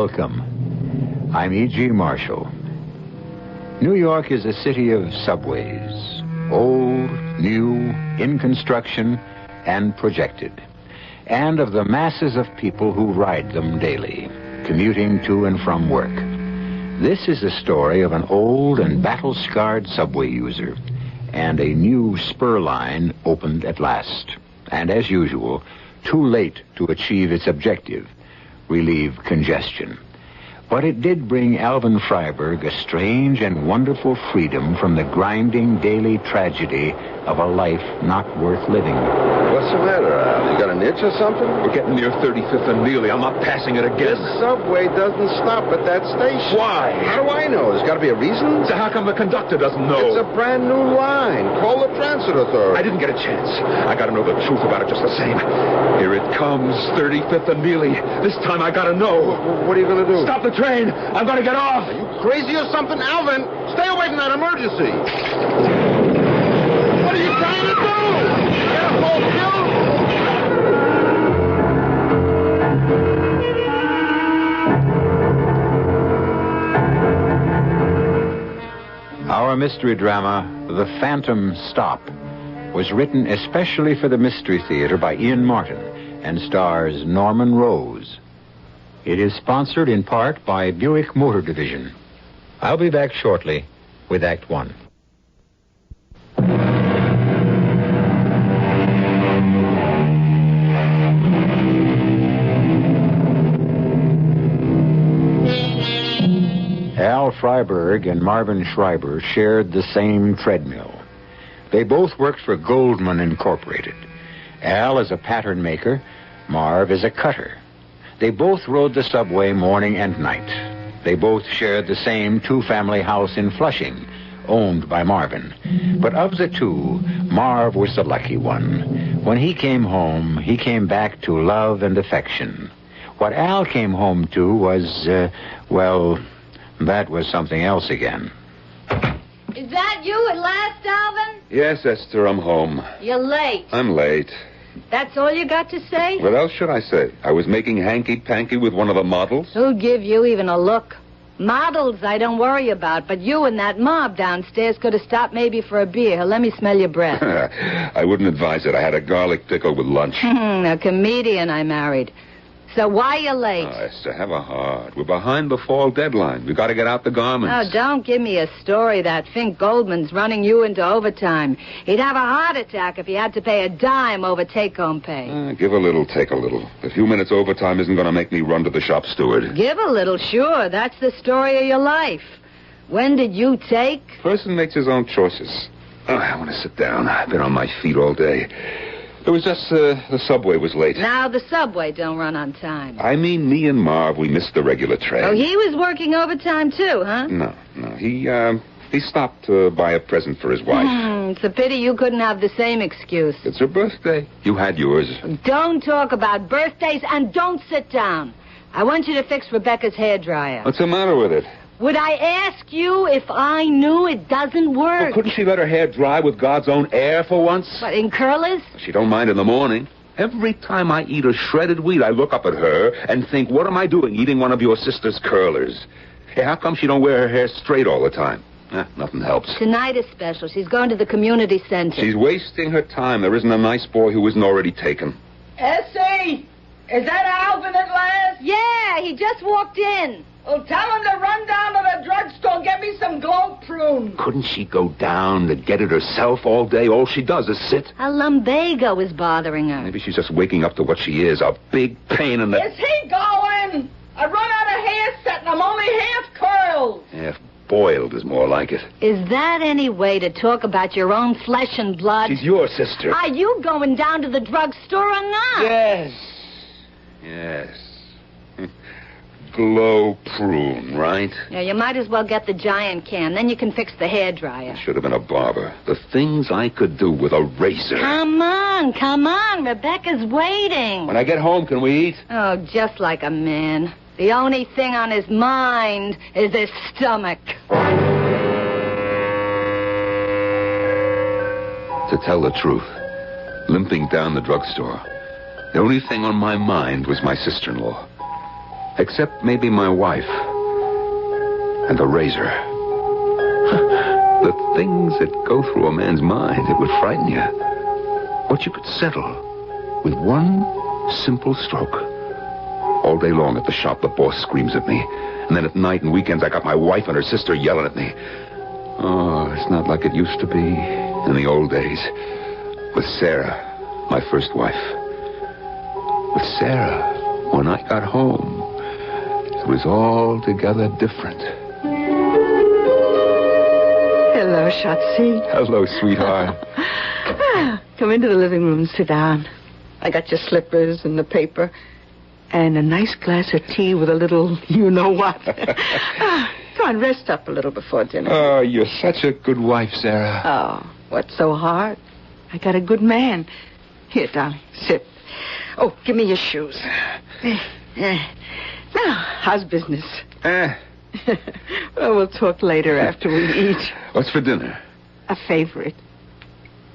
Welcome. I'm E.G. Marshall. New York is a city of subways. Old, new, in construction, and projected. And of the masses of people who ride them daily, commuting to and from work. This is the story of an old and battle-scarred subway user. And a new spur line opened at last. And as usual, too late to achieve its objective, relieve congestion. But it did bring Alvin Freiberg a strange and wonderful freedom from the grinding daily tragedy of a life not worth living. What's the matter, Al? You got an itch or something? We're getting near 35th and Neely. I'm not passing it again. This subway doesn't stop at that station. Why? How do I know? There's got to be a reason. So how come the conductor doesn't know? It's a brand new line. Call the transit authority. I didn't get a chance. I got to know the truth about it just the same. Here it comes, 35th and Neely. This time I got to know. What are you going to do? Stop the train. I'm going to get off. Are you crazy or something? Alvin, stay away from that emergency. What are you trying to do? Careful, Bill. Our mystery drama, The Phantom Stop, was written especially for the Mystery Theater by Ian Martin and stars Norman Rose. It is sponsored in part by Buick Motor Division. I'll be back shortly with Act One. Al Freiberg and Marvin Schreiber shared the same treadmill. They both worked for Goldman Incorporated. Al as a pattern maker, Marv as a cutter. They both rode the subway morning and night. They both shared the same two-family house in Flushing, owned by Marvin. But of the two, Marv was the lucky one. When he came home, he came back to love and affection. What Al came home to was, that was something else again. Is that you at last, Alvin? Yes, Esther, I'm home. You're late. I'm late. That's all you got to say? What else should I say? I was making hanky-panky with one of the models. Who'd give you even a look? Models I don't worry about, but you and that mob downstairs could have stopped maybe for a beer. Let me smell your breath. I wouldn't advise it. I had a garlic pickle with lunch. A comedian I married. So why you late? Oh, Esther, have a heart. We're behind the fall deadline. We've got to get out the garments. Oh, don't give me a story that Fink Goldman's running you into overtime. He'd have a heart attack if he had to pay a dime over take-home pay. Give a little, take a little. A few minutes overtime isn't going to make me run to the shop steward. Give a little, sure. That's the story of your life. When did you take? Person makes his own choices. Oh, I want to sit down. I've been on my feet all day. It was just the subway was late. Now the subway don't run on time. I mean, me and Marv, we missed the regular train. Oh, he was working overtime too, huh? No. He stopped to buy a present for his wife. It's a pity you couldn't have the same excuse. It's her birthday. You had yours. Don't talk about birthdays and don't sit down. I want you to fix Rebecca's hairdryer. What's the matter with it? Would I ask you if I knew it doesn't work? Well, couldn't she let her hair dry with God's own air for once? What, in curlers? She don't mind in the morning. Every time I eat a shredded wheat, I look up at her and think, what am I doing eating one of your sister's curlers? Hey, how come she don't wear her hair straight all the time? Nothing helps. Tonight is special. She's going to the community center. She's wasting her time. There isn't a nice boy who isn't already taken. Essie! Is that Alvin at last? Yeah, he just walked in. Well, tell him to run down to the drugstore and get me some glow prune. Couldn't she go down to get it herself all day? All she does is sit. A lumbago is bothering her. Maybe she's just waking up to what she is, a big pain in the... Is he going? I run out of hair set and I'm only half curled. Half boiled is more like it. Is that any way to talk about your own flesh and blood? She's your sister. Are you going down to the drugstore or not? Yes. Glow prune, right? Yeah, you might as well get the giant can. Then you can fix the hairdryer. Should have been a barber. The things I could do with a razor. Come on. Rebecca's waiting. When I get home, can we eat? Oh, just like a man. The only thing on his mind is his stomach. To tell the truth, limping down the drugstore, the only thing on my mind was my sister-in-law. Except maybe my wife. And the razor. The things that go through a man's mind, it would frighten you. What you could settle with one simple stroke. All day long at the shop, the boss screams at me. And then at night and weekends, I got my wife and her sister yelling at me. Oh, it's not like it used to be in the old days. With Sarah, my first wife. With Sarah, when I got home, it was altogether different. Hello, Shotzi. Hello, sweetheart. Come into the living room and sit down. I got your slippers and the paper and a nice glass of tea with a little you-know-what. Come on, rest up a little before dinner. Oh, you're such a good wife, Sarah. Oh, what's so hard? I got a good man. Here, darling, sit. Oh, give me your shoes. Now, how's business? Well, we'll talk later after we eat. What's for dinner? A favorite.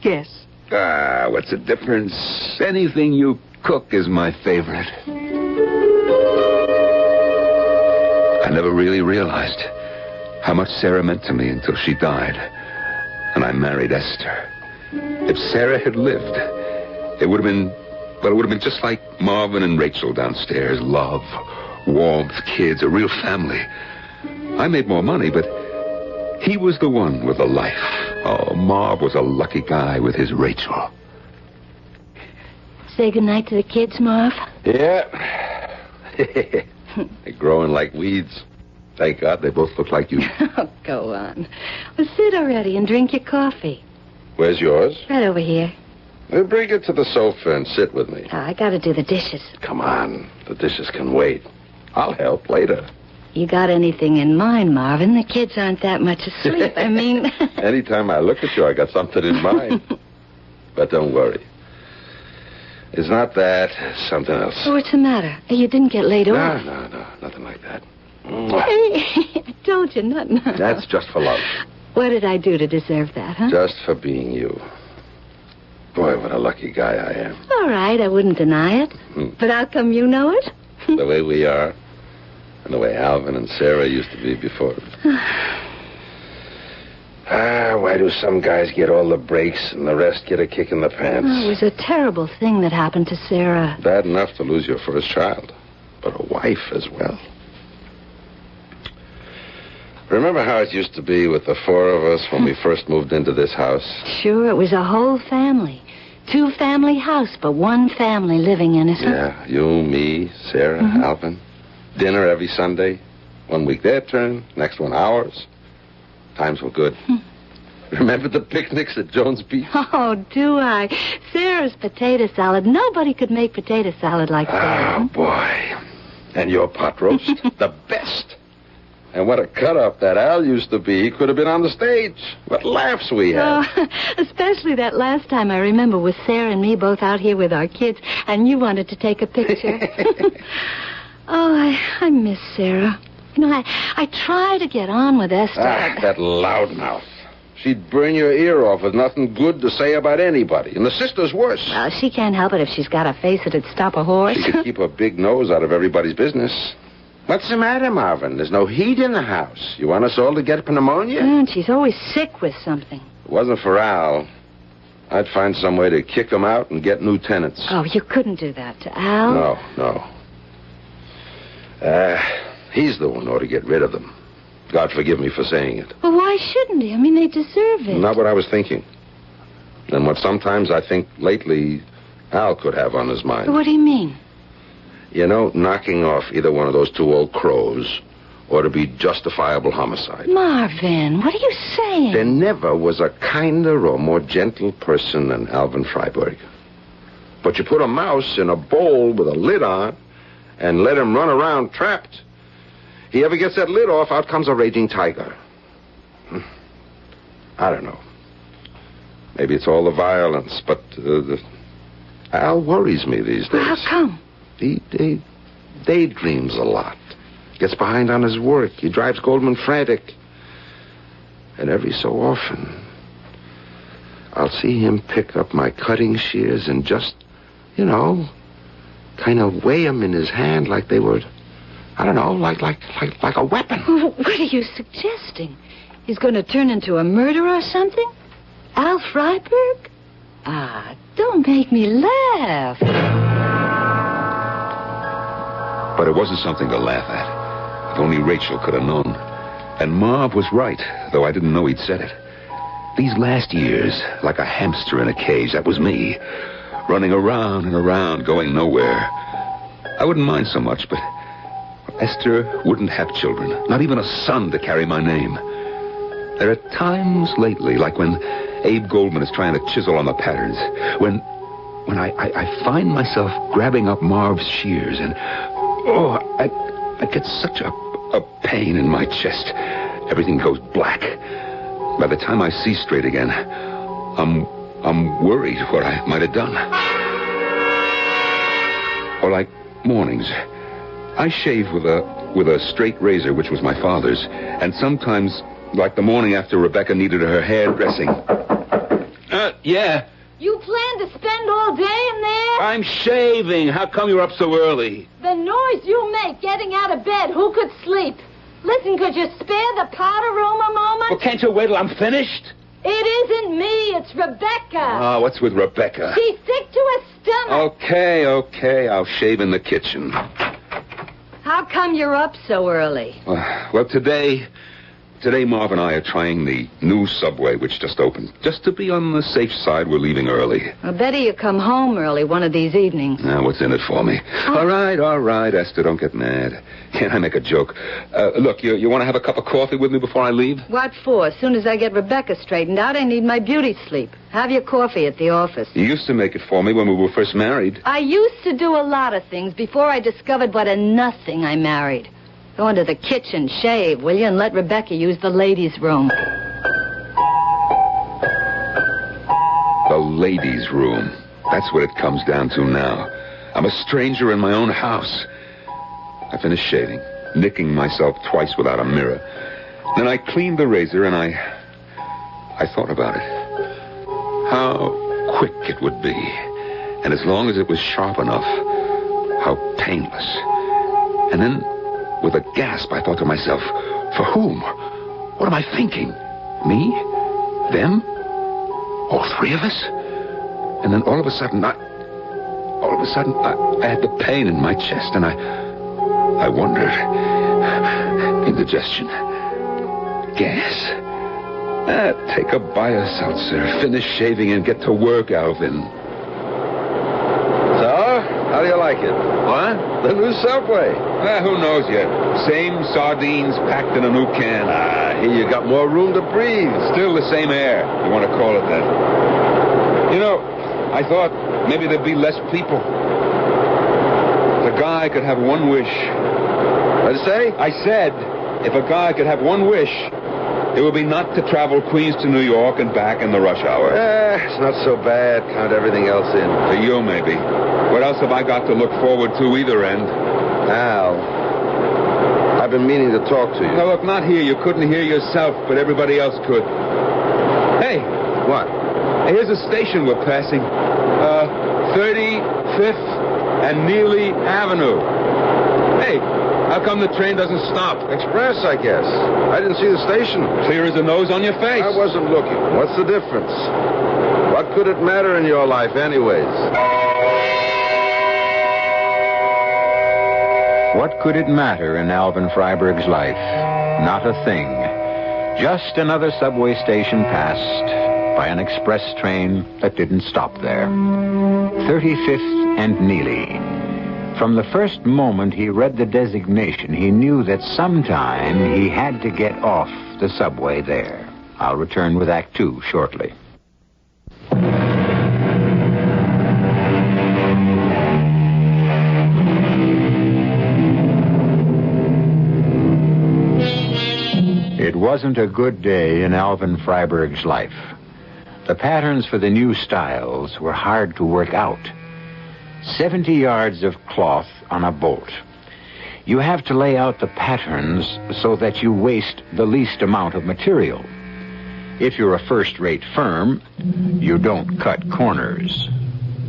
Guess. What's the difference? Anything you cook is my favorite. I never really realized how much Sarah meant to me until she died. And I married Esther. If Sarah had lived, it would have been just like Marvin and Rachel downstairs. Love, warmth, kids, a real family. I made more money, but he was the one with a life. Oh, Marv was a lucky guy with his Rachel. Say goodnight to the kids, Marv. Yeah. They're growing like weeds. Thank God they both look like you. Oh, go on. Well, sit already and drink your coffee. Where's yours? Right over here. Well, bring it to the sofa and sit with me. Oh, I gotta do the dishes. Come on. The dishes can wait. I'll help later. You got anything in mind, Marvin? The kids aren't that much asleep. I mean... Anytime I look at you, I got something in mind. But don't worry. It's not that. It's something else. Oh, what's the matter? You didn't get laid off. No. Nothing like that. Hey, I told you, nothing. That's just for love. What did I do to deserve that, huh? Just for being you. Boy, what a lucky guy I am. All right, I wouldn't deny it. But how come you know it? The way we are. And the way Alvin and Sarah used to be before. Why do some guys get all the breaks and the rest get a kick in the pants? Oh, it was a terrible thing that happened to Sarah. Bad enough to lose your first child, but a wife as well. Remember how it used to be with the four of us when we first moved into this house? Sure, it was a whole family. 2-family house, but one family living in it. Yeah, you, me, Sarah, Alvin. Dinner every Sunday. One week their turn, next one ours. Times were good. Remember the picnics at Jones Beach? Oh, do I? Sarah's potato salad. Nobody could make potato salad like Sarah. Oh, boy. And your pot roast? The best. And what a cut-up that Al used to be. He could have been on the stage. What laughs we had. Oh, especially that last time, I remember, with Sarah and me both out here with our kids, and you wanted to take a picture. Oh, I miss Sarah. You know, I try to get on with Esther. That loudmouth. She'd burn your ear off with nothing good to say about anybody. And the sister's worse. Well, she can't help it if she's got a face that'd stop a horse. She could keep her big nose out of everybody's business. What's the matter, Marvin? There's no heat in the house. You want us all to get pneumonia? And she's always sick with something. If it wasn't for Al, I'd find some way to kick him out and get new tenants. Oh, you couldn't do that to Al? No. He's the one who ought to get rid of them. God forgive me for saying it. Well, why shouldn't he? I mean, they deserve it. Not what I was thinking. And what sometimes I think lately Al could have on his mind. What do you mean? You know, knocking off either one of those two old crows ought to be justifiable homicide. Marvin, what are you saying? There never was a kinder or more gentle person than Alvin Freiberg. But you put a mouse in a bowl with a lid on and let him run around trapped. He ever gets that lid off, out comes a raging tiger. I don't know. Maybe it's all the violence, but Al worries me these days. Well, how come? He daydreams a lot. Gets behind on his work. He drives Goldman frantic. And every so often, I'll see him pick up my cutting shears and just, kind of weigh them in his hand like they were I don't know, like a weapon. What are you suggesting? He's going to turn into a murderer or something? Al Freiberg? Ah, don't make me laugh. But it wasn't something to laugh at. If only Rachel could have known. And Marv was right, though I didn't know he'd said it. These last years, like a hamster in a cage, that was me. Running around and around, going nowhere. I wouldn't mind so much, but Esther wouldn't have children. Not even a son to carry my name. There are times lately, like when Abe Goldman is trying to chisel on the patterns, when I find myself grabbing up Marv's shears and, I get such a pain in my chest. Everything goes black. By the time I see straight again, I'm worried what I might have done. Or like mornings, I shave with a straight razor, which was my father's, and sometimes, like the morning after Rebecca needed her hairdressing. Yeah. You plan to spend all day in there? I'm shaving. How come you're up so early? The noise you make getting out of bed, who could sleep? Listen, could you spare the powder room a moment? Well, can't you wait till I'm finished? It isn't me, it's Rebecca. Oh, what's with Rebecca? She's sick to her stomach. Okay. I'll shave in the kitchen. How come you're up so early? Well, today Marv and I are trying the new Subway, which just opened. Just to be on the safe side, we're leaving early. Well, better you come home early one of these evenings. Now, what's in it for me? All right, Esther, don't get mad. Can't I make a joke? Look, you want to have a cup of coffee with me before I leave? What for? As soon as I get Rebecca straightened out, I need my beauty sleep. Have your coffee at the office. You used to make it for me when we were first married. I used to do a lot of things before I discovered what a nothing I married. Go into the kitchen, shave, will you, and let Rebecca use the ladies' room. The ladies' room. That's what it comes down to now. I'm a stranger in my own house. I finished shaving, nicking myself twice without a mirror. Then I cleaned the razor, and I thought about it. How quick it would be. And as long as it was sharp enough, how painless. And then, with a gasp, I thought to myself, for whom? What am I thinking? Me? Them? All three of us? And then all of a sudden, I had the pain in my chest, and I wondered. Indigestion. Gas. Take a bio-seltzer, finish shaving, and get to work, Alvin. So, how do you like it? What? The new Subway. Who knows yet? Same sardines packed in a new can. Here you got more room to breathe. Still the same air, you want to call it that. You know, I thought maybe there'd be less people. If a guy could have one wish. What'd you say? I said, if a guy could have one wish, it would be not to travel Queens to New York and back in the rush hour. It's not so bad. Count everything else in. To you, maybe. What else have I got to look forward to either end? Al, I've been meaning to talk to you. No, look, not here. You couldn't hear yourself, but everybody else could. Hey. What? Here's a station we're passing. 35th and Neely Avenue. Hey, how come the train doesn't stop? Express, I guess. I didn't see the station. Clear as a nose on your face. I wasn't looking. What's the difference? What could it matter in your life anyways? What could it matter in Alvin Freiberg's life? Not a thing. Just another subway station passed by an express train that didn't stop there. 35th and Neely. From the first moment he read the designation, he knew that sometime he had to get off the subway there. I'll return with Act 2 shortly. It wasn't a good day in Alvin Freiberg's life. The patterns for the new styles were hard to work out. 70 yards of cloth on a bolt. You have to lay out the patterns so that you waste the least amount of material. If you're a first-rate firm, you don't cut corners.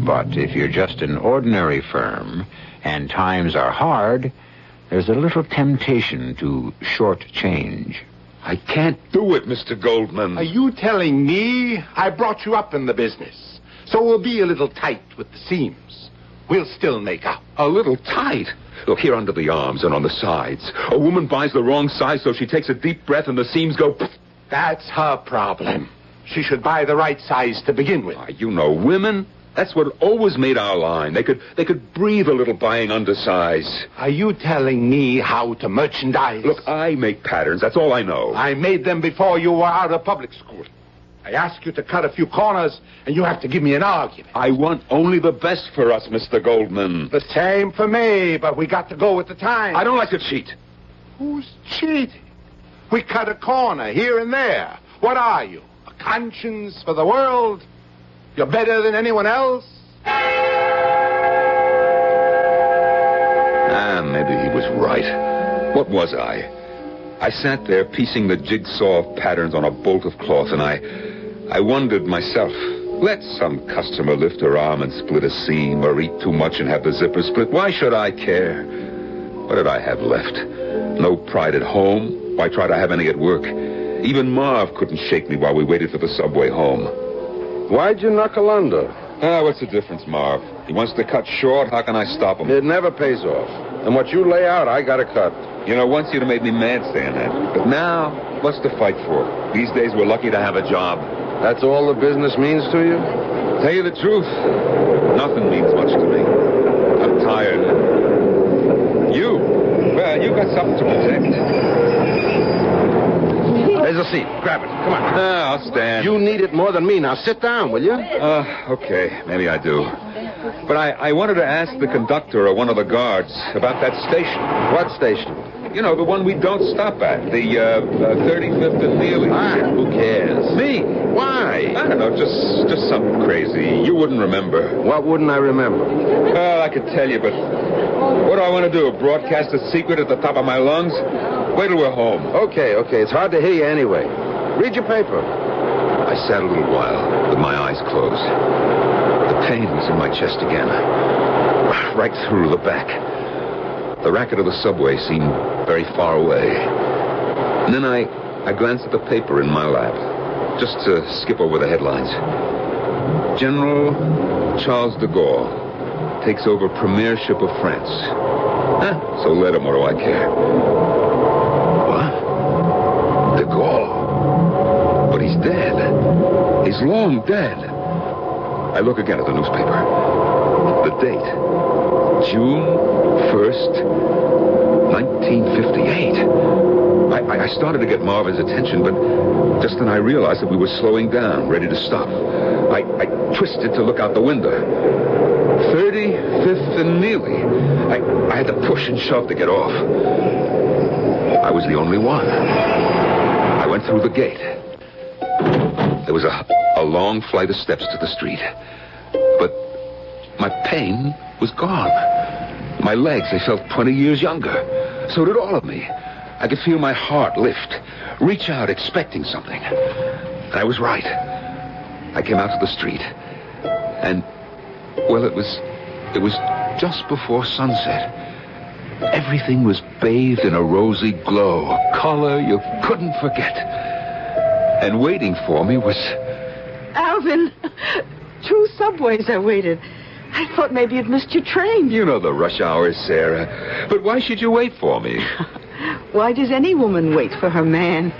But if you're just an ordinary firm and times are hard, there's a little temptation to shortchange. I can't do it, Mr. Goldman. Are you telling me I brought you up in the business? So we'll be a little tight with the seams. We'll still make up. A little tight? Look, here under the arms and on the sides. A woman buys the wrong size, so she takes a deep breath and the seams go... That's her problem. She should buy the right size to begin with. You know women. That's what always made our line. They could breathe a little buying undersize. Are you telling me how to merchandise? Look, I make patterns. That's all I know. I made them before you were out of public school. I ask you to cut a few corners, and you have to give me an argument. I want only the best for us, Mr. Goldman. The same for me, but we got to go with the time. I don't like to cheat. Who's cheating? We cut a corner here and there. What are you, a conscience for the world? You're better than anyone else? Maybe he was right. What was I? I sat there piecing the jigsaw of patterns on a bolt of cloth, and I wondered myself, let some customer lift her arm and split a seam, or eat too much and have the zipper split. Why should I care? What did I have left? No pride at home? Why try to have any at work? Even Marv couldn't shake me while we waited for the subway home. Why'd you knuckle under? What's the difference, Marv? He wants to cut short. How can I stop him? It never pays off. And what you lay out, I gotta cut. You know, once you'd have made me mad saying that. But now, what's to fight for? These days, we're lucky to have a job. That's all the business means to you? Tell you the truth, nothing means much to me. I'm tired. Well, you got something to protect. There's a seat. Grab it. Come on. I'll stand. You need it more than me. Now sit down, will you? Okay. Maybe I do. But I wanted to ask the conductor or one of the guards about that station. What station? You know, the one we don't stop at. The 35th and Neely. Who cares? Me. Why? I don't know, just something crazy. You wouldn't remember. What wouldn't I remember? Well, I could tell you, but what do I want to do? Broadcast a secret at the top of my lungs? Wait till we're home. Okay. It's hard to hear you anyway. Read your paper. I sat a little while with my eyes closed. The pain was in my chest again. Right through the back. The racket of the subway seemed very far away. And then I glanced at the paper in my lap, just to skip over the headlines. General Charles de Gaulle takes over premiership of France. So let him, what do I care? What? De Gaulle? But he's dead. He's long dead. I look again at the newspaper. The date. June 1st, 1958. I started to get Marvin's attention, but just then I realized that we were slowing down, ready to stop. I twisted to look out the window. 35th and Neely. I had to push and shove to get off. I was the only one. I went through the gate. There was a long flight of steps to the street. But my pain was gone. My legs, they felt 20 years younger. So did all of me. I could feel my heart lift, reach out expecting something. And I was right. I came out to the street. And, well, it was just before sunset. Everything was bathed in a rosy glow, a color you couldn't forget. And waiting for me was... Alvin, 2 subways I waited. I thought maybe you'd missed your train. You know the rush hours, Sarah. But why should you wait for me? Why does any woman wait for her man?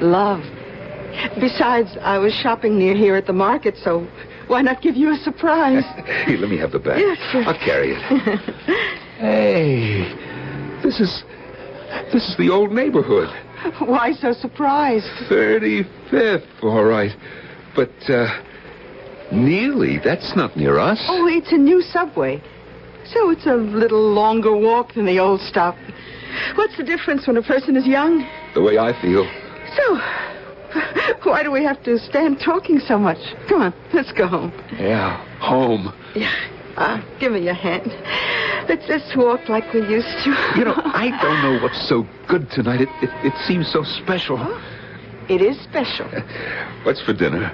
Love. Besides, I was shopping near here at the market, so why not give you a surprise? Here, let me have the bag. Yes, sure. I'll carry it. Hey, this is the old neighborhood. Why so surprised? 35th, all right. But, Neely, that's not near us. Oh, it's a new subway. So it's a little longer walk than the old stop. What's the difference when a person is young? The way I feel. So, why do we have to stand talking so much? Come on, let's go home. Yeah, home. Yeah. Give me your hand. Let's just walk like we used to. You know, I don't know what's so good tonight. It seems so special. Oh, it is special. What's for dinner?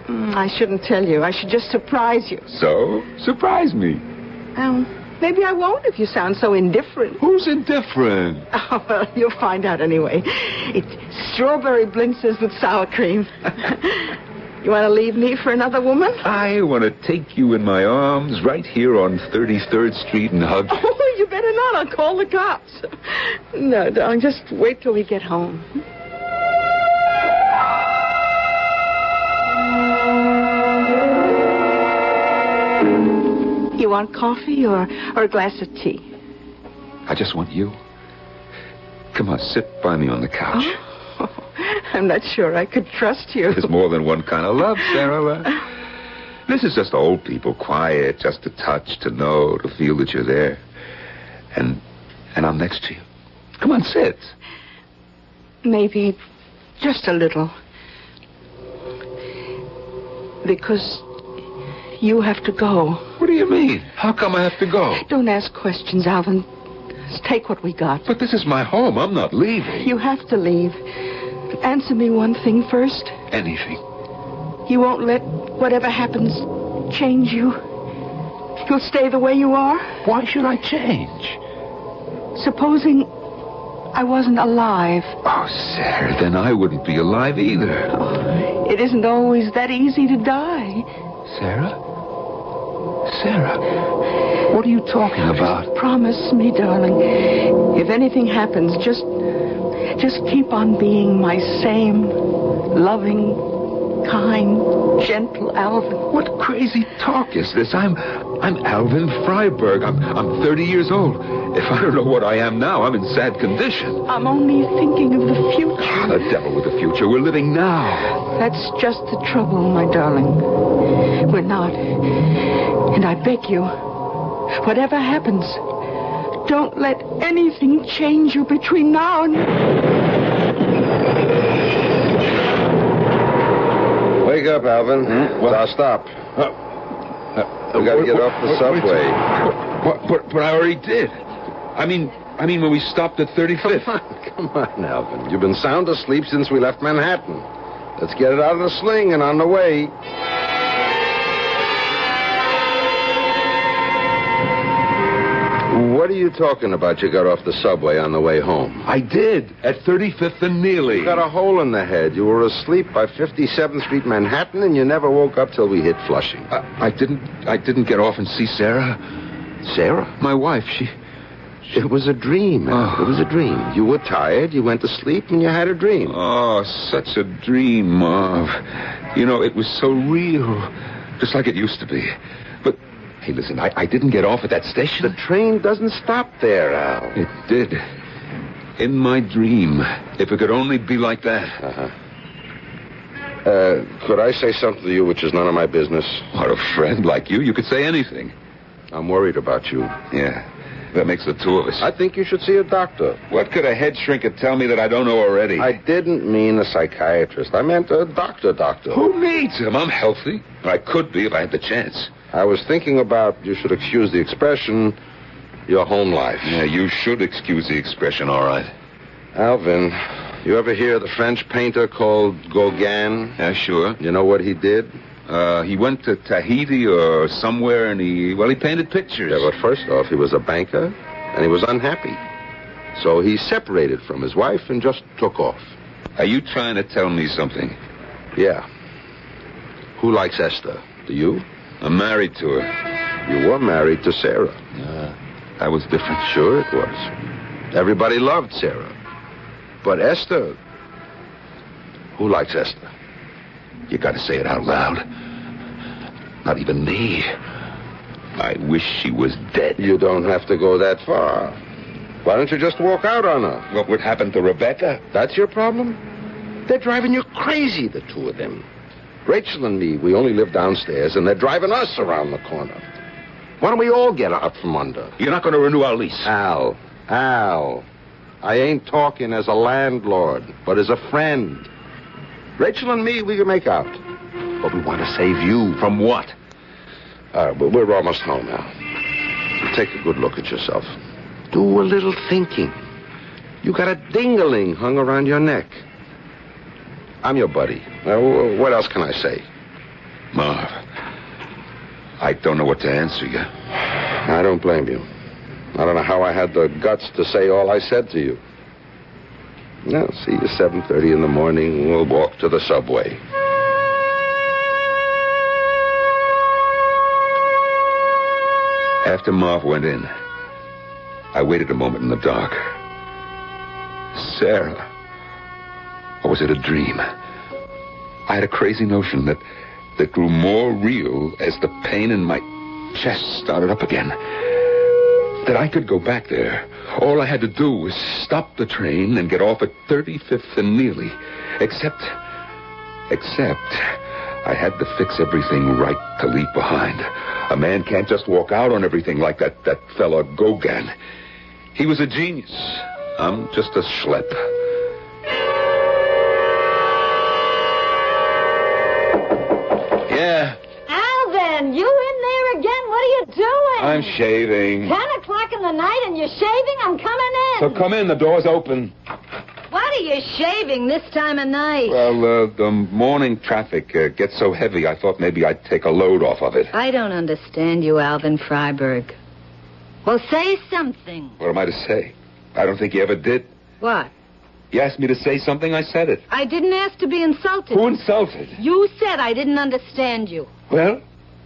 I shouldn't tell you. I should just surprise you. So, surprise me. Maybe I won't if you sound so indifferent. Who's indifferent? Oh, well, you'll find out anyway. It's strawberry blintzes with sour cream. You want to leave me for another woman? I want to take you in my arms right here on 33rd Street and hug you. Oh, you better not. I'll call the cops. No, darling, just wait till we get home. You want coffee or a glass of tea? I just want you. Come on, sit by me on the couch. Oh, I'm not sure I could trust you. There's more than one kind of love, Sarah. This is just old people, quiet, just to touch, to know, to feel that you're there. And I'm next to you. Come on, sit. Maybe just a little. Because you have to go. What do you mean? How come I have to go? Don't ask questions, Alvin. Just take what we got. But this is my home. I'm not leaving. You have to leave. Answer me one thing first. Anything. You won't let whatever happens change you? You'll stay the way you are? Why should I change? Supposing I wasn't alive. Oh, Sarah, then I wouldn't be alive either. Oh, it isn't always that easy to die. Sarah? Sarah, what are you talking about? Just promise me, darling. If anything happens, just keep on being my same loving, kind, gentle Alvin. What crazy talk is this? I'm Alvin Freiberg. I'm 30 years old. If I don't know what I am now, I'm in sad condition. I'm only thinking of the future. The devil with the future. We're living now. That's just the trouble, my darling. We're not. And I beg you, whatever happens, don't let anything change you between now and... Wake up, Alvin. Now stop. We got to get off the subway. But I already did. I mean when we stopped at 35th. Come on, Alvin. You've been sound asleep since we left Manhattan. Let's get it out of the sling and on the way. What are you talking about you got off the subway on the way home? I did, at 35th and Neely. You got a hole in the head. You were asleep by 57th Street, Manhattan, and you never woke up till we hit Flushing. I didn't get off and see Sarah. Sarah? My wife, It was a dream, Al. It was a dream. You were tired, you went to sleep, and you had a dream. Oh, such a dream, Marv. You know, it was so real, just like it used to be. But, hey, listen, I didn't get off at that station. The train doesn't stop there, Al. It did. In my dream. If it could only be like that. Could I say something to you which is none of my business? What, a friend like you could say anything. I'm worried about you. Yeah, that makes the two of us. I think you should see a doctor. What could a head shrinker tell me that I don't know already? I didn't mean a psychiatrist. I meant a doctor. Who needs him? I'm healthy. I could be if I had the chance. I was thinking about, you should excuse the expression, your home life. Yeah, you should excuse the expression, all right. Alvin, you ever hear of the French painter called Gauguin? Yeah, sure. You know what he did? He went to Tahiti or somewhere, and he painted pictures. Yeah, but first off, he was a banker, and he was unhappy. So he separated from his wife and just took off. Are you trying to tell me something? Yeah. Who likes Esther? Do you? I'm married to her. You were married to Sarah. That was different. Sure it was. Everybody loved Sarah. But Esther... Who likes Esther? You gotta say it out loud. Not even me. I wish she was dead. You don't have to go that far. Why don't you just walk out on her? What would happen to Rebecca? That's your problem? They're driving you crazy, the two of them. Rachel and me, we only live downstairs, and they're driving us around the corner. Why don't we all get out from under? You're not going to renew our lease. Al, I ain't talking as a landlord, but as a friend. Rachel and me, we can make out. But we want to save you. From what? But we're almost home now. Take a good look at yourself. Do a little thinking. You got a ding-a-ling hung around your neck. I'm your buddy. What else can I say? Marv, I don't know what to answer you. I don't blame you. I don't know how I had the guts to say all I said to you. Now, see you 7:30 in the morning. We'll walk to the subway. After Marv went in, I waited a moment in the dark. Sarah. Or was it a dream? I had a crazy notion that grew more real as the pain in my chest started up again. That I could go back there. All I had to do was stop the train and get off at 35th and Neely. Except I had to fix everything right to leave behind. A man can't just walk out on everything like that fella Gauguin. He was a genius. I'm just a schlep. Yeah. Alvin, you in there again? What are you doing? I'm shaving. 10 o'clock in the night and you're shaving? I'm coming in. So come in, the door's open. What are you shaving this time of night? Well, the morning traffic gets so heavy, I thought maybe I'd take a load off of it. I don't understand you, Alvin Freiberg. Well, say something. What am I to say? I don't think you ever did. What? You asked me to say something, I said it. I didn't ask to be insulted. Who insulted? You said I didn't understand you. Well,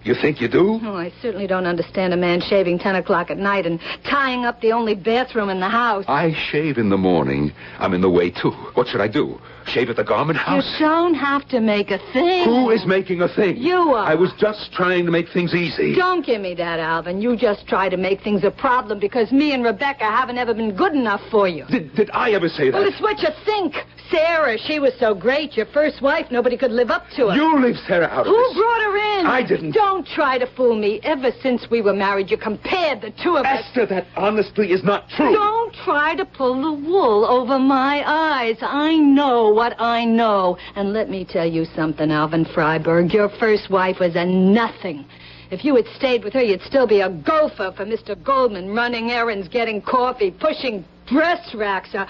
you think you do? Oh, I certainly don't understand a man shaving 10 o'clock at night and tying up the only bathroom in the house. I shave in the morning. I'm in the way, too. What should I do? Shave at the garment house? You don't have to make a thing. Who is making a thing? You are. I was just trying to make things easy. Don't give me that, Alvin. You just try to make things a problem because me and Rebecca haven't ever been good enough for you. Did I ever say that? Well, it's what you think. Sarah, she was so great. Your first wife, nobody could live up to her. You leave Sarah out of Who this. brought her in? I didn't. Don't try to fool me. Ever since we were married, you compared the two of us. Esther, that honestly is not true. Don't try to pull the wool over my eyes. I know what I know. And let me tell you something, Alvin Freiberg. Your first wife was a nothing. If you had stayed with her, you'd still be a gopher for Mr. Goldman, running errands, getting coffee, pushing dress racks, a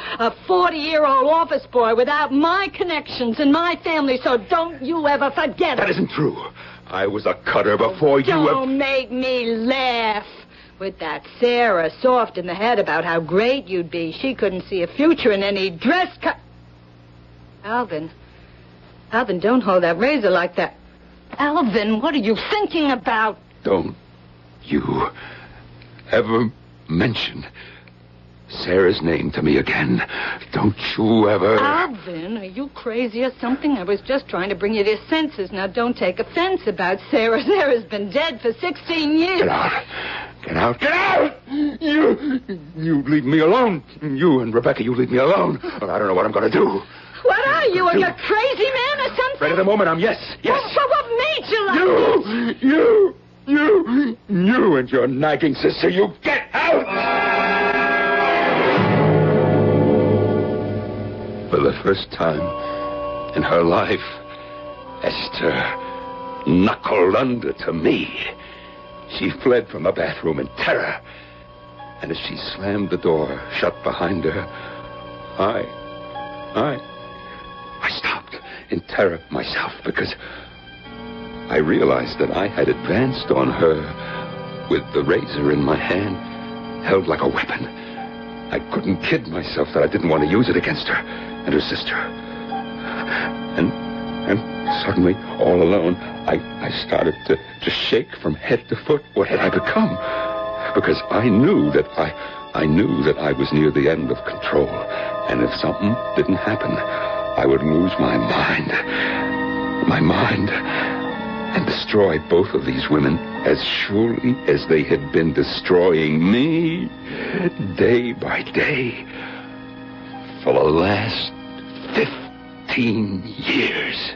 40-year-old office boy without my connections and my family, so don't you ever forget it. That isn't true. I was a cutter before you were... Don't make me laugh. With that Sarah soft in the head about how great you'd be, she couldn't see a future in any dress cut. Alvin, don't hold that razor like that. Alvin, what are you thinking about? Don't you ever mention Sarah's name to me again. Don't you ever... Alvin, are you crazy or something? I was just trying to bring you to your senses. Now, don't take offense about Sarah. Sarah's been dead for 16 years. Get out. Get out. Get out! You leave me alone. You and Rebecca, you leave me alone. Or I don't know what I'm going to do. What are you, a crazy man or something? Right at the moment, I'm yes. Well, what made you like this? You and your nagging sister, you get out! For the first time in her life, Esther knuckled under to me. She fled from the bathroom in terror. And as she slammed the door shut behind her, I stopped in terror myself because I realized that I had advanced on her with the razor in my hand, held like a weapon. I couldn't kid myself that I didn't want to use it against her and her sister. And suddenly, all alone, I started to shake from head to foot. What had I become? Because I knew that I was near the end of control. And if something didn't happen, I would lose my mind, and destroy both of these women as surely as they had been destroying me day by day for the last 15 years.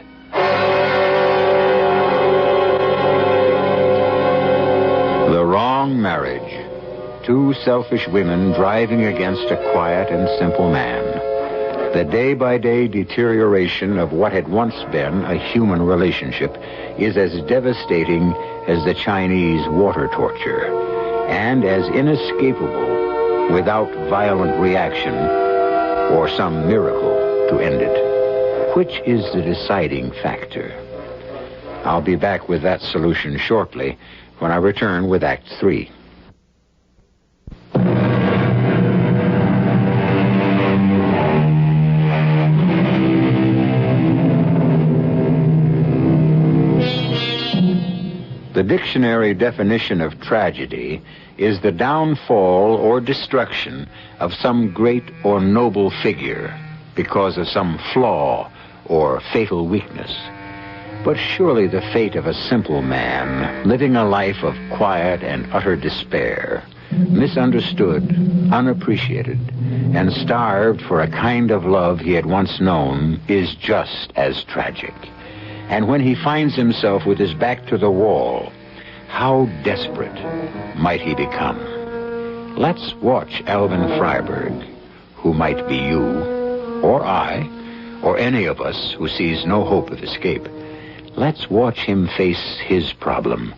The wrong marriage. Two selfish women driving against a quiet and simple man. The day-by-day deterioration of what had once been a human relationship is as devastating as the Chinese water torture, and as inescapable without violent reaction or some miracle to end it. Which is the deciding factor? I'll be back with that solution shortly when I return with Act 3. The dictionary definition of tragedy is the downfall or destruction of some great or noble figure because of some flaw or fatal weakness. But surely the fate of a simple man living a life of quiet and utter despair, misunderstood, unappreciated, and starved for a kind of love he had once known, is just as tragic. And when he finds himself with his back to the wall, how desperate might he become? Let's watch Alvin Freiberg, who might be you, or I, or any of us who sees no hope of escape. Let's watch him face his problem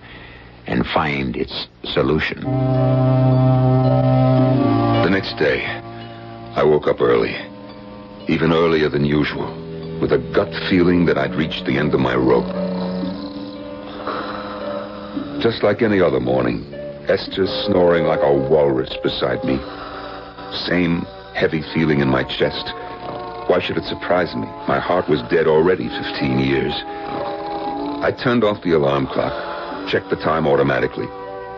and find its solution. The next day, I woke up early, even earlier than usual, with a gut feeling that I'd reached the end of my rope. Just like any other morning, Esther snoring like a walrus beside me. Same heavy feeling in my chest. Why should it surprise me? My heart was dead already 15 years. I turned off the alarm clock, checked the time automatically,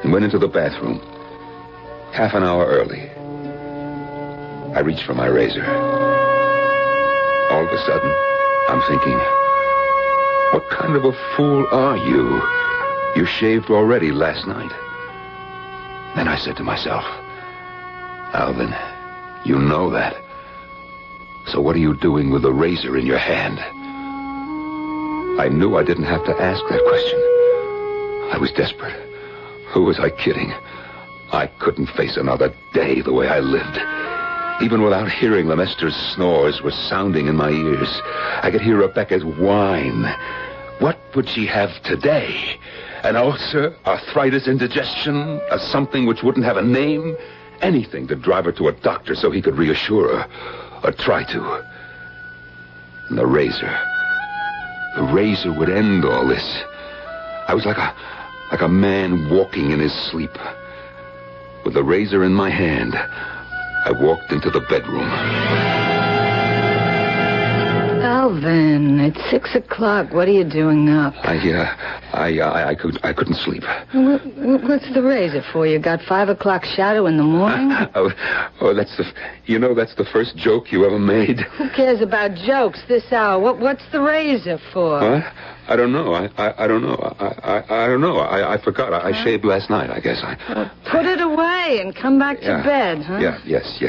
and went into the bathroom. Half an hour early. I reached for my razor. All of a sudden, I'm thinking, what kind of a fool are you? You shaved already last night. Then I said to myself, Alvin, you know that. So what are you doing with the razor in your hand? I knew I didn't have to ask that question. I was desperate. Who was I kidding? I couldn't face another day the way I lived. Even without hearing them, Esther's snores were sounding in my ears. I could hear Rebecca's whine. What would she have today? An ulcer, arthritis, indigestion, a something which wouldn't have a name? Anything to drive her to a doctor so he could reassure her, or try to. And the razor would end all this. I was like a man walking in his sleep. With the razor in my hand, I walked into the bedroom. Alvin, it's 6 o'clock. What are you doing up? I couldn't sleep. What's the razor for? You got 5 o'clock shadow in the morning? That's the first joke you ever made. Who cares about jokes this hour? What's the razor for? What? I don't know. I don't know. I don't know. I forgot. I shaved last night, I guess. Put it away and come back to bed, huh? Yes,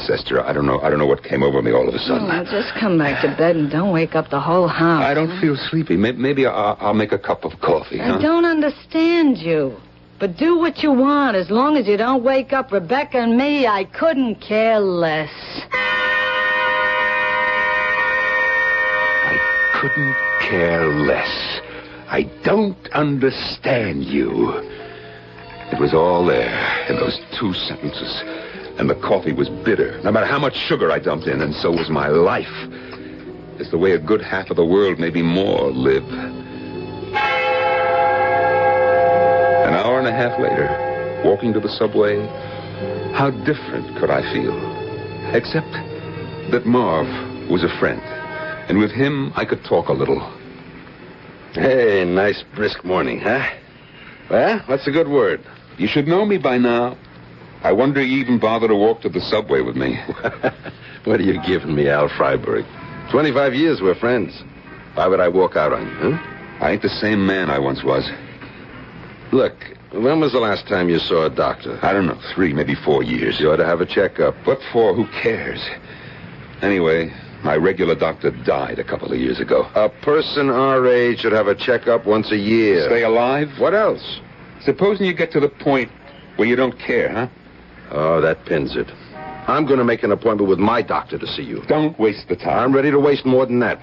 Esther. I don't know what came over me all of a sudden. Well, just come back to bed and don't wake up the whole house. I don't feel sleepy. Maybe I'll make a cup of coffee, huh? I don't understand you. But do what you want. As long as you don't wake up Rebecca and me, I couldn't care less. I couldn't care less. I don't understand you. It was all there in those 2 sentences. And the coffee was bitter, no matter how much sugar I dumped in, and so was my life. It's the way a good half of the world, maybe more, live. An hour and a half later, walking to the subway, how different could I feel? Except that Marv was a friend, and with him I could talk a little. Hey, nice brisk morning, huh? Well, what's a good word? You should know me by now. I wonder you even bother to walk to the subway with me. What are you giving me, Al Freiberg? 25 years we're friends. Why would I walk out on you, huh? I ain't the same man I once was. Look, when was the last time you saw a doctor? I don't know, 3, maybe 4 years. You ought to have a checkup. What for? Who cares? Anyway, my regular doctor died a couple of years ago. A person our age should have a checkup once a year. Stay alive? What else? Supposing you get to the point where you don't care, huh? Oh, that pins it. I'm going to make an appointment with my doctor to see you. Don't waste the time. I'm ready to waste more than that.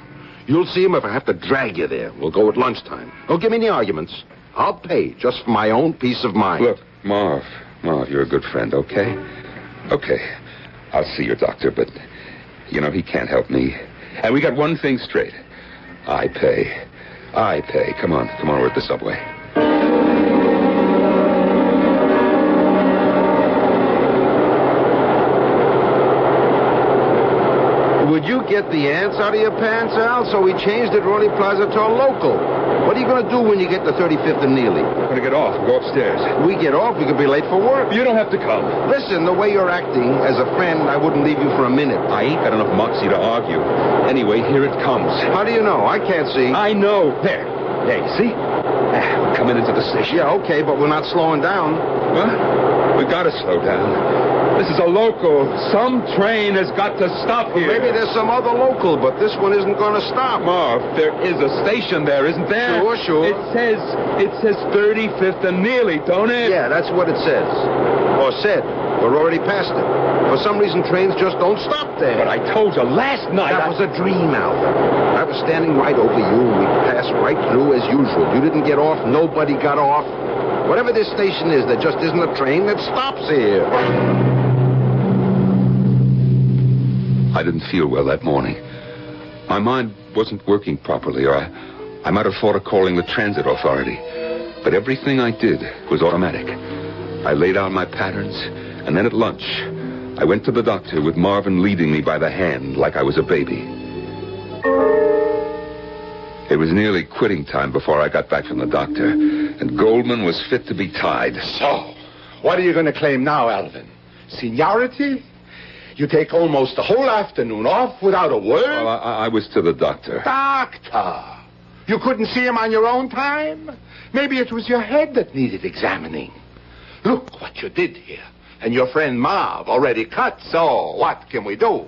You'll see him if I have to drag you there. We'll go at lunchtime. Don't give me any arguments. I'll pay just for my own peace of mind. Look, Marv, you're a good friend, okay? Okay, I'll see your doctor, but, he can't help me. And we got one thing straight. I pay. Come on, we're at the subway. Would you get the ants out of your pants, Al? So we changed at Rolly Plaza to a local. What are you going going to do when you get to 35th and Neely? I'm going to get off and go upstairs. We get off, we could be late for work. You don't have to come. Listen, the way you're acting, as a friend, I wouldn't leave you for a minute. I ain't got enough moxie to argue. Anyway, here it comes. How do you know? I can't see. I know. There, you see? We're coming into the station. Yeah, okay, but we're not slowing down. What? We got to slow down. This is a local. Some train has got to stop here. Maybe there's some other local, but this one isn't going to stop. Marv, there is a station there, isn't there? Sure. It says 35th and Neely, don't it? Yeah, that's what it says. Or said. We're already past it. For some reason, trains just don't stop there. But I told you last night. That was a dream, Alvin. I was standing right over you, and we passed right through as usual. You didn't get off. Nobody got off. Whatever this station is, there just isn't a train that stops here. I didn't feel well that morning. My mind wasn't working properly, or I might have thought of calling the transit authority. But everything I did was automatic. I laid out my patterns, and then at lunch, I went to the doctor with Marvin leading me by the hand like I was a baby. It was nearly quitting time before I got back from the doctor, and Goldman was fit to be tied. So, what are you going to claim now, Alvin? Seniority? You take almost the whole afternoon off without a word? Well, I was to the doctor. Doctor? You couldn't see him on your own time? Maybe it was your head that needed examining. Look what you did here. And your friend Marv already cut, so what can we do?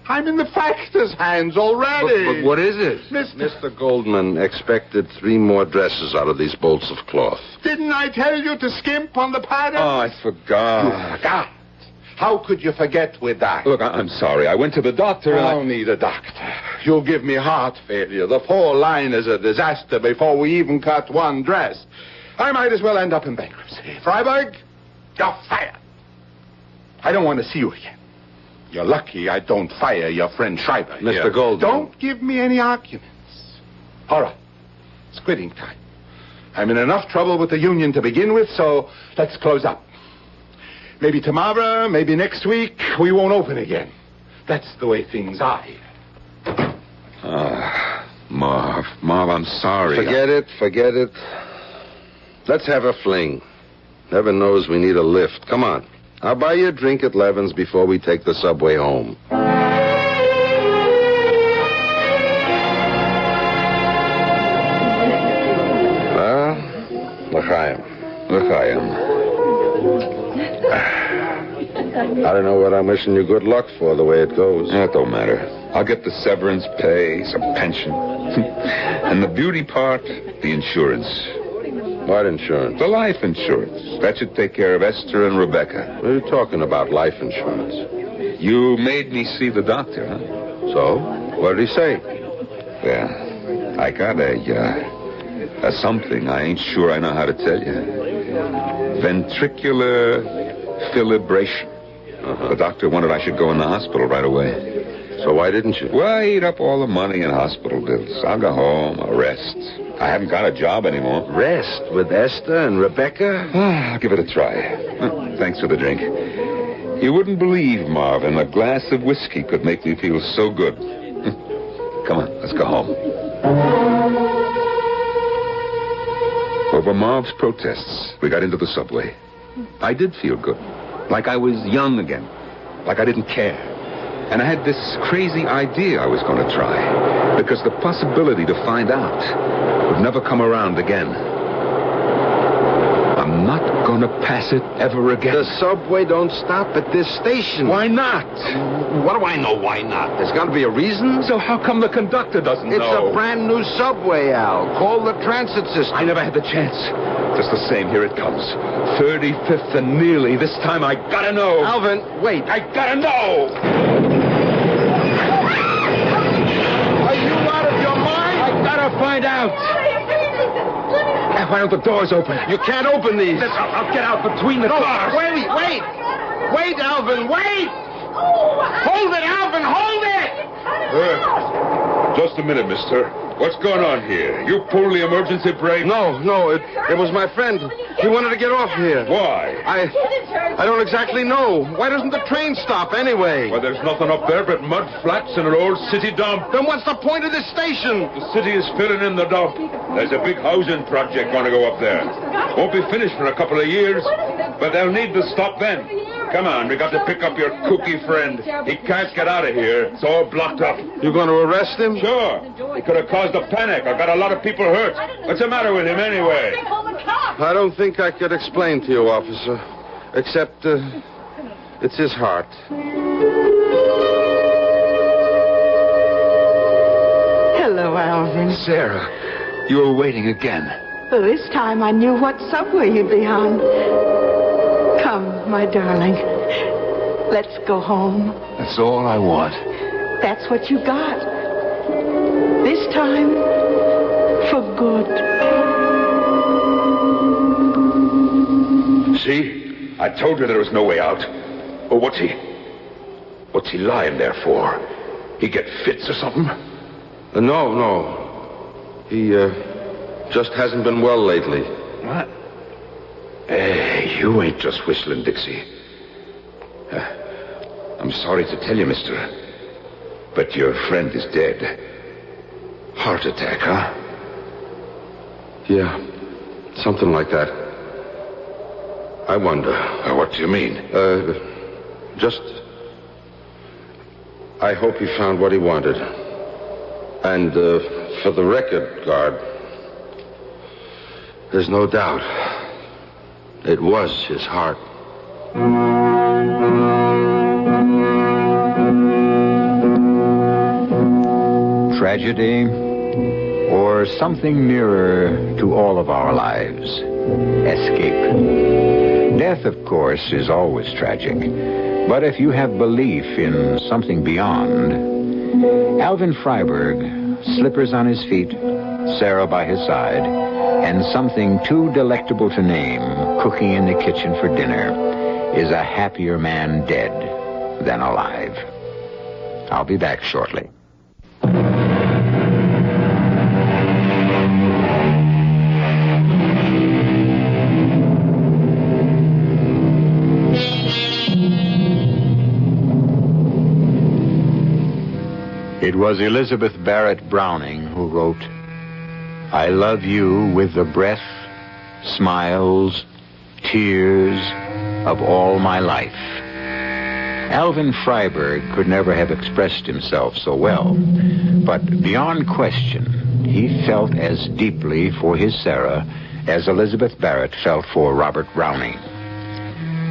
I'm in the factor's hands already. But what is it? Mr. Goldman expected 3 more dresses out of these bolts of cloth. Didn't I tell you to skimp on the pattern? Oh, I forgot. You forgot? How could you forget with that? Look, I'm sorry. I went to the doctor and I don't need a doctor. You'll give me heart failure. The whole line is a disaster before we even cut one dress. I might as well end up in bankruptcy. Freiberg, you're fired. I don't want to see you again. You're lucky I don't fire your friend Schreiber. Mr. Goldman. Don't give me any arguments. All right. It's quitting time. I'm in enough trouble with the union to begin with, so let's close up. Maybe tomorrow, maybe next week, we won't open again. That's the way things are here. Marv, I'm sorry. Forget it. Let's have a fling. Heaven knows we need a lift. Come on. I'll buy you a drink at Levin's before we take the subway home. L'chaim. I don't know what I'm wishing you good luck for, the way it goes. That don't matter. I'll get the severance pay, some pension. And the beauty part, the insurance. What insurance? The life insurance. That should take care of Esther and Rebecca. What are you talking about, life insurance? You made me see the doctor, huh? So? What did he say? Well, I got a something I ain't sure I know how to tell you. Ventricular fibrillation. The doctor wanted I should go in the hospital right away. So why didn't you? Well, I eat up all the money in hospital bills. I'll go home, I'll rest. I haven't got a job anymore. Rest with Esther and Rebecca? I'll give it a try. Well, thanks for the drink. You wouldn't believe, Marvin, a glass of whiskey could make me feel so good. Come on, let's go home. Over Marv's protests, we got into the subway. I did feel good. Like I was young again. Like I didn't care. And I had this crazy idea I was going to try. Because the possibility to find out would never come around again. I'm not going to pass it ever again. The subway don't stop at this station. Why not? What do I know why not? There's got to be a reason. So how come the conductor doesn't know? It's a brand new subway, Al. Call the transit system. I never had the chance. Just the same, here it comes. 35th and Neely. This time I gotta know. Alvin, wait. I gotta know. Are you out of your mind? I gotta find out. Why don't the doors open? You can't open these. I'll get out between the cars. Wait. Wait, Alvin, wait. Hold it, Alvin, hold it. Just a minute, mister. What's going on here? You pulled the emergency brake? No, it was my friend. He wanted to get off here. Why? I don't exactly know. Why doesn't the train stop anyway? Well, there's nothing up there but mud flats and an old city dump. Then what's the point of this station? The city is filling in the dump. There's a big housing project going to go up there. Won't be finished for a couple of years, but they'll need to stop then. Come on, we got to pick up your kooky friend. He can't get out of here. It's all blocked up. You going to arrest him? Sure. He could have caused a panic. I've got a lot of people hurt. What's the matter with him anyway? I don't think I could explain to you, officer. Except, it's his heart. Hello, Alvin. Sarah, you were waiting again. Well, this time I knew what subway you'd be on. Come, my darling. Let's go home. That's all I want. That's what you got. This time, for good. See? I told you there was no way out. Oh, what's he lying there for? He get fits or something? No. He, just hasn't been well lately. What? Hey, you ain't just whistling, Dixie. I'm sorry to tell you, mister, but your friend is dead. Heart attack, huh? Yeah, something like that. I wonder. What do you mean? I hope he found what he wanted. And, for the record, guard, there's no doubt. It was his heart. Tragedy, or something nearer to all of our lives. Escape. Death, of course, is always tragic. But if you have belief in something beyond, Alvin Freiberg, slippers on his feet, Sarah by his side, and something too delectable to name cooking in the kitchen for dinner, is a happier man dead than alive. I'll be back shortly. It was Elizabeth Barrett Browning who wrote, "I love you with the breath, smiles, tears of all my life." Alvin Freiberg could never have expressed himself so well, but beyond question, he felt as deeply for his Sarah as Elizabeth Barrett felt for Robert Browning.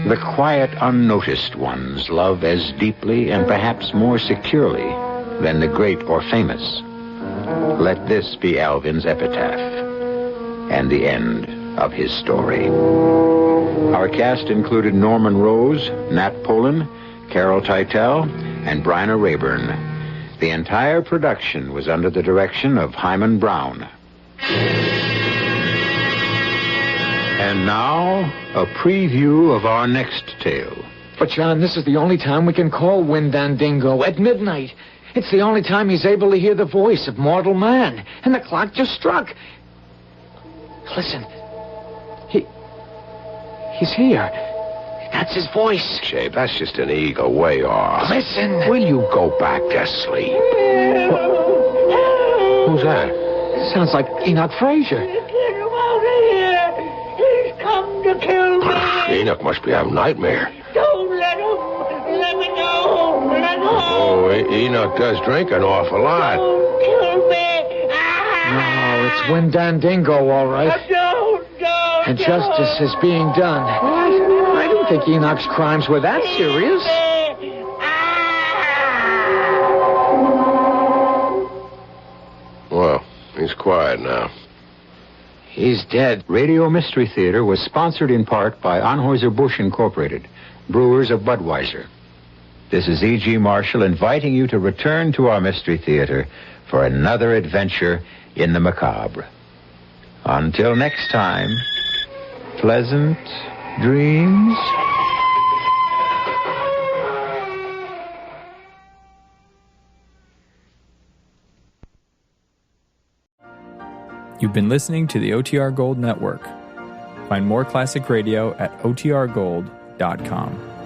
The quiet, unnoticed ones love as deeply and perhaps more securely than the great or famous. Let this be Alvin's epitaph and the end of his story. Our cast included Norman Rose, Nat Polen, Carol Teitel, and Bryna Rayburn. The entire production was under the direction of Hyman Brown. And now, a preview of our next tale. But, John, this is the only time we can call Windandingo, at midnight. It's the only time he's able to hear the voice of mortal man. And the clock just struck. Listen. He's here. That's his voice. Jay, that's just an ego way off. Listen. Will you go back to sleep? Who's that? Sounds like Enoch Frazier. Get him out of here. He's come to kill me. Enoch must be having a nightmare. Don't let him. Let me go. Let go. Oh, Enoch does drink an awful lot. Don't kill me. No, it's Windandingo, all right. Don't. And justice is being done. I don't think Enoch's crimes were that serious. Well, he's quiet now. He's dead. Radio Mystery Theater was sponsored in part by Anheuser-Busch Incorporated, brewers of Budweiser. This is E.G. Marshall inviting you to return to our Mystery Theater for another adventure in the macabre. Until next time, pleasant dreams. You've been listening to the OTR Gold Network. Find more classic radio at otrgold.com.